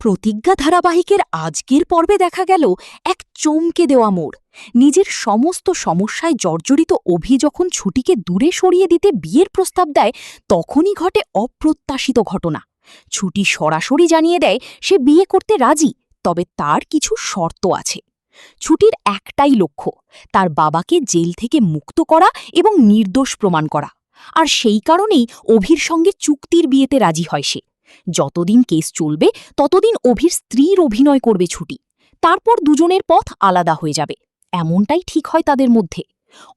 প্রতিজ্ঞা ধারাবাহিকের আজকের পর্বে দেখা গেল এক চমকে দেওয়া মোড়। নিজের সমস্ত সমস্যায় জর্জরিত অভি যখন ছুটিকে দূরে সরিয়ে দিতে বিয়ের প্রস্তাব দেয়, তখনই ঘটে অপ্রত্যাশিত ঘটনা। ছুটি সরাসরি জানিয়ে দেয় সে বিয়ে করতে রাজি, তবে তার কিছু শর্ত আছে। ছুটির একটাই লক্ষ্য, তার বাবাকে জেল থেকে মুক্ত করা এবং নির্দোষ প্রমাণ করা। আর সেই কারণেই অভির সঙ্গে চুক্তির বিয়েতে রাজি হয় সে। যতদিন কেস চলবে ততদিন অভির স্ত্রীর অভিনয় করবে ছুটি, তারপর দুজনের পথ আলাদা হয়ে যাবে, এমনটাই ঠিক হয় তাদের মধ্যে।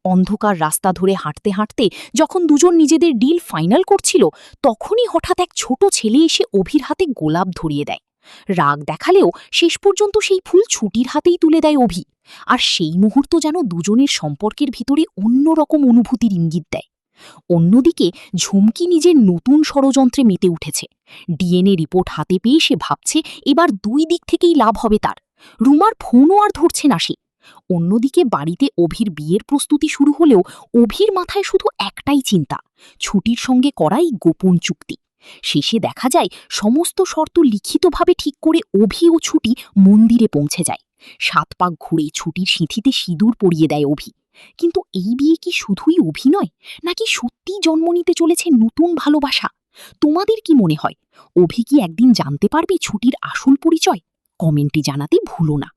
অন্ধকার রাস্তা ধরে হাঁটতে হাঁটতে যখন দুজন নিজেদের ডিল ফাইনাল করছিল, তখনই হঠাৎ এক ছোট ছেলে এসে অভির হাতে গোলাপ ধরিয়ে দেয়। রাগ দেখালেও শেষ পর্যন্ত সেই ফুল ছুটির হাতেই তুলে দেয় অভি। আর সেই মুহূর্ত যেন দুজনের সম্পর্কের ভিতরে অন্যরকম অনুভূতির ইঙ্গিত দেয়। অন্যদিকে ঝুমকি নিজের নতুন ষড়যন্ত্রে মেতে উঠেছে। ডিএনএ রিপোর্ট হাতে পেয়ে সে ভাবছে এবার দুই দিক থেকেই লাভ হবে তার। রুমার ফোনও আর ধরছে না সে। অন্যদিকে বাড়িতে অভির বিয়ের প্রস্তুতি শুরু হলেও অভির মাথায় শুধু একটাই চিন্তা, ছুটির সঙ্গে করাই গোপন চুক্তি। শেষে দেখা যায় সমস্ত শর্ত লিখিতভাবে ঠিক করে অভি ও ছুটি মন্দিরে পৌঁছে যায়। 7 পাক ঘুরে ছুটির সিঁথিতে সিঁদুর পরিয়ে দেয় অভি। কিন্তু এই বিয়ে কি শুধুই অভিনয়, নাকি সত্যিই জন্ম নিতে চলেছে নতুন ভালোবাসা? তোমাদের কি মনে হয়, অভি কি একদিন জানতে পারবে ছুটির আসল পরিচয়? কমেন্টে জানাতে ভুলো না।